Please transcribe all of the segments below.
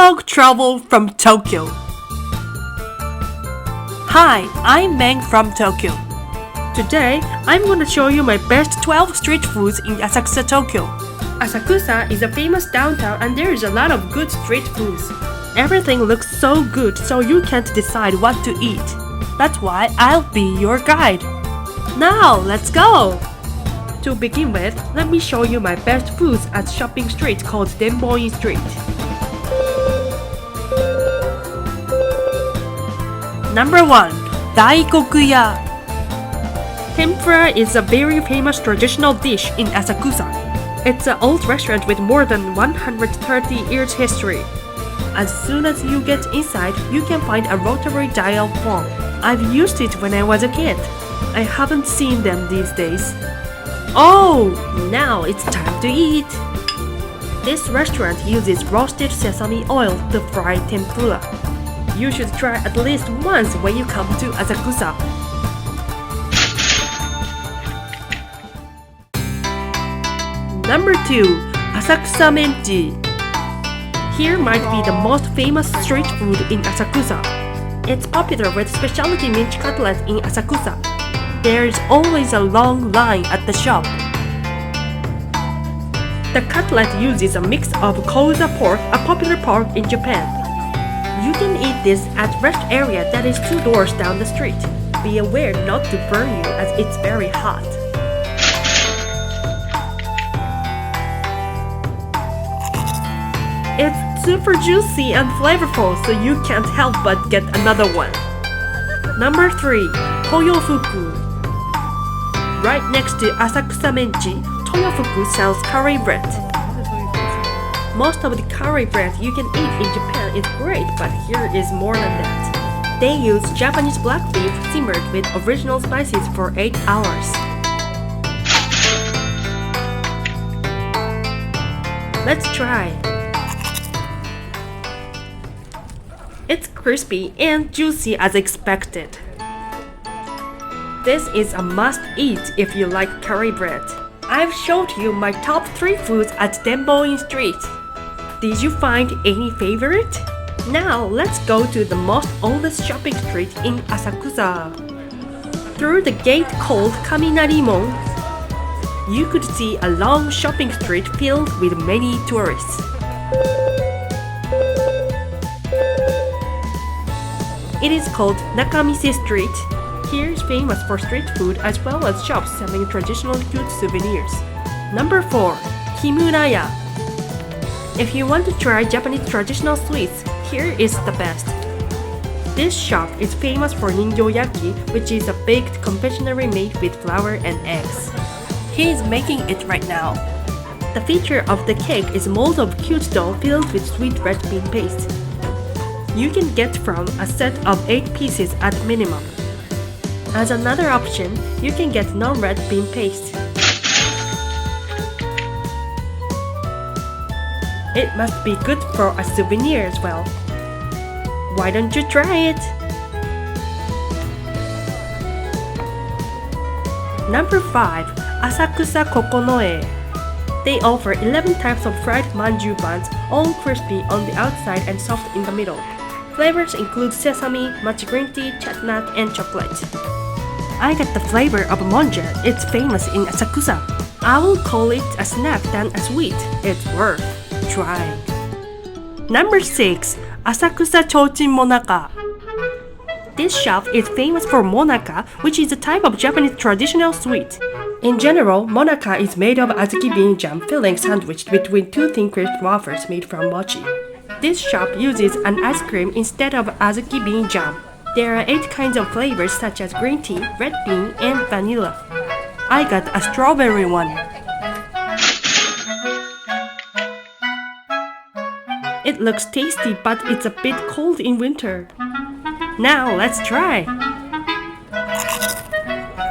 Vlog Travel from Tokyo. Hi, I'm Meng from Tokyo. Today, I'm going to show you my best 12 street foods in Asakusa, Tokyo. Asakusa is a famous downtown and there is a lot of good street foods. Everything looks so good so you can't decide what to eat. That's why I'll be your guide. Now, let's go! To begin with, let me show you my best foods at shopping street called Denboi Street. Number 1. Daikokuya. Tempura is a very famous traditional dish in Asakusa. It's an old restaurant with more than 130 years history. As soon as you get inside, you can find a rotary dial phone. I've used it when I was a kid. I haven't seen them these days. Oh, now it's time to eat! This restaurant uses roasted sesame oil to fry tempura. You should try at least once when you come to Asakusa. Number 2. Asakusa Menchi. Here might be the most famous street food in Asakusa. It's popular with specialty mince cutlet in Asakusa. There's always a long line at the shop. The cutlet uses a mix of koza pork, a popular pork in Japan. You can eat this at rest area that is 2 doors down the street. Be aware not to burn you as it's very hot. It's super juicy and flavorful, so you can't help but get another one. Number 3. Toyofuku. Right next to Asakusa Menchi, Toyofuku sells curry bread. Most of the curry bread you can eat in Japan is great, but here is more than that. They use Japanese black beef simmered with original spices for 8 hours. Let's try. It's crispy and juicy as expected. This is a must-eat if you like curry bread. I've showed you my top 3 foods at Denboi Street. Did you find any favorite? Now let's go to the most oldest shopping street in Asakusa. Through the gate called Kaminarimon, you could see a long shopping street filled with many tourists. It is called Nakamise Street. Here is famous for street food as well as shops selling traditional food souvenirs. Number 4. Kimuraya. If you want to try Japanese traditional sweets, here is the best. This shop is famous for ninjōyaki, which is a baked confectionery made with flour and eggs. He is making it right now. The feature of the cake is a mold of cute dough filled with sweet red bean paste. You can get from a set of 8 pieces at minimum. As another option, you can get non-red bean paste. It must be good for a souvenir as well. Why don't you try it? Number 5. Asakusa Kokonoe. They offer 11 types of fried manju buns, all crispy on the outside and soft in the middle. Flavors include sesame, matcha green tea, chestnut, and chocolate. I got the flavor of monja. It's famous in Asakusa. I will call it a snack than a sweet. It's worth trying. Number 6. Asakusa Chochin Monaka. This shop is famous for monaka, which is a type of Japanese traditional sweet. In general, monaka is made of azuki bean jam filling sandwiched between 2 thin crisp wafers made from mochi. This shop uses an ice cream instead of azuki bean jam. There are 8 kinds of flavors such as green tea, red bean, and vanilla. I got a strawberry one. It looks tasty, but it's a bit cold in winter. Now let's try.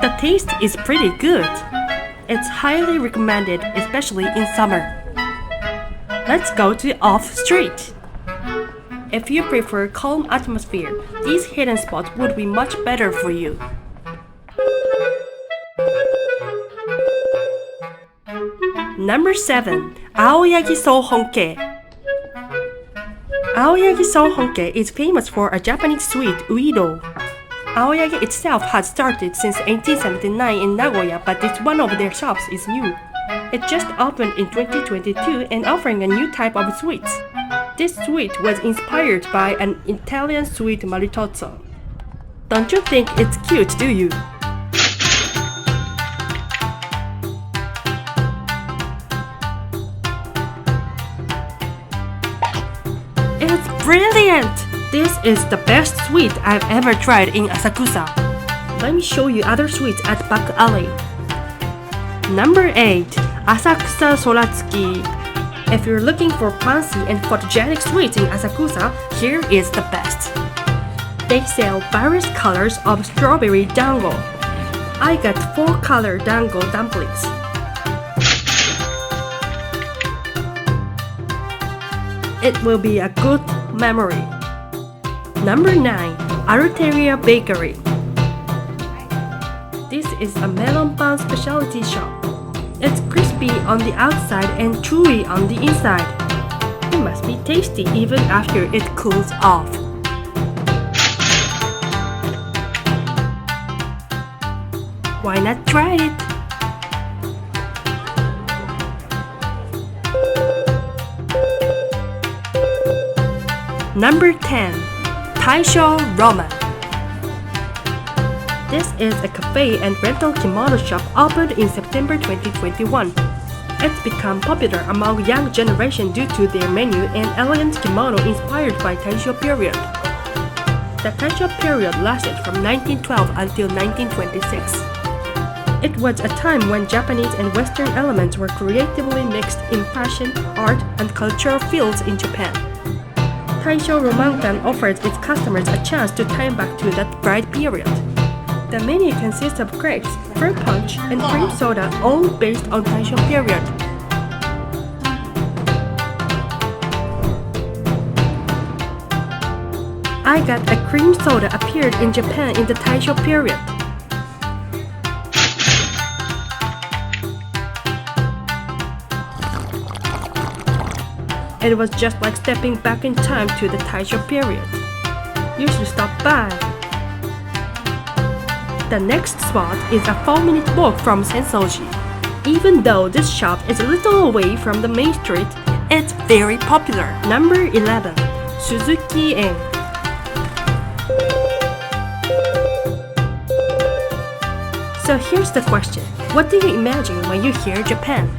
The taste is pretty good. It's highly recommended, especially in summer. Let's go to Off Street. If you prefer calm atmosphere, these hidden spots would be much better for you. Number 7. Aoyagi Sohonke. Aoyagi Sonhonke is famous for a Japanese sweet, uido. Aoyagi itself has started since 1879 in Nagoya, but it's one of their shops is new. It just opened in 2022 and offering a new type of sweets. This sweet was inspired by an Italian sweet maritozzo. Don't you think it's cute, do you? It's brilliant! This is the best sweet I've ever tried in Asakusa. Let me show you other sweets at back alley. Number 8. Asakusa Soratsuki. If you're looking for fancy and photogenic sweets in Asakusa, here is the best. They sell various colors of strawberry dango. I got 4-color dango dumplings. It will be a good memory. Number 9. Arteria Bakery. This is a melon pan specialty shop. It's crispy on the outside and chewy on the inside. It must be tasty even after it cools off. Why not try it? Number 10. Taisho Roman. This is a cafe and rental kimono shop opened in September 2021. It's become popular among young generation due to their menu and elegant kimono inspired by Taisho period. The Taisho period lasted from 1912 until 1926. It was a time when Japanese and Western elements were creatively mixed in fashion, art, and cultural fields in Japan. Taisho Romankan offers its customers a chance to time back to that bright period. The menu consists of crepes, fruit punch, and cream soda, all based on Taisho period. I got a cream soda appeared in Japan in the Taisho period. It was just like stepping back in time to the Taisho period. You should stop by. The next spot is a 4-minute walk from Sensoji. Even though this shop is a little away from the main street, it's very popular. Number 11. Suzuki-en. So here's the question. What do you imagine when you hear Japan?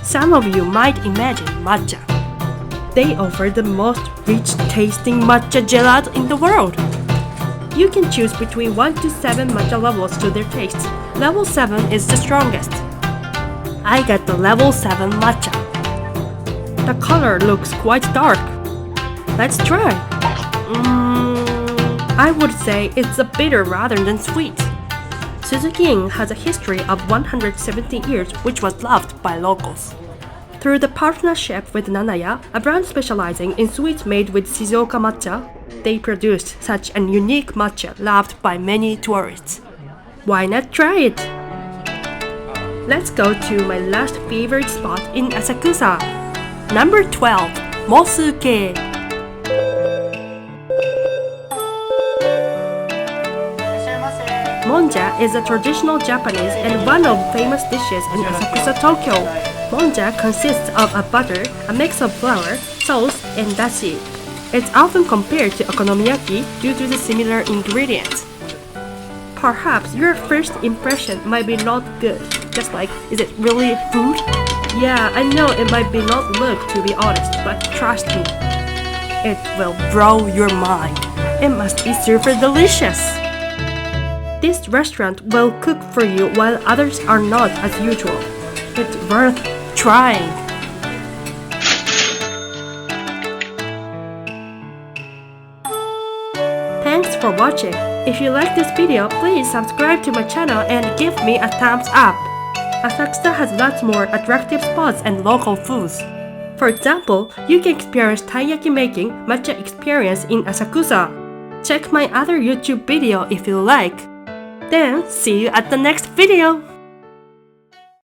Some of you might imagine matcha. They offer the most rich-tasting matcha gelato in the world. You can choose between 1 to 7 matcha levels to their taste. Level 7 is the strongest. I got the level 7 matcha. The color looks quite dark. Let's try. I would say it's a bitter rather than sweet. Suzuki-en has a history of 170 years which was loved by locals. Through the partnership with Nanaya, a brand specializing in sweets made with Shizuoka matcha, they produced such an unique matcha loved by many tourists. Why not try it? Let's go to my last favorite spot in Asakusa. Number 12. Mosuke. Monja is a traditional Japanese and one of famous dishes in Asakusa, Tokyo. Monja consists of a butter, a mix of flour, sauce, and dashi. It's often compared to okonomiyaki due to the similar ingredients. Perhaps your first impression might be not good. Just like, is it really food? Yeah, I know it might be not look to be honest, but trust me, it will blow your mind. It must be super delicious. This restaurant will cook for you while others are not as usual. It's worth trying. Thanks for watching. If you like this video, please subscribe to my channel and give me a thumbs up. Asakusa has lots more attractive spots and local foods. For example, you can experience taiyaki making matcha experience in Asakusa. Check my other YouTube video if you like. Then see you at the next video.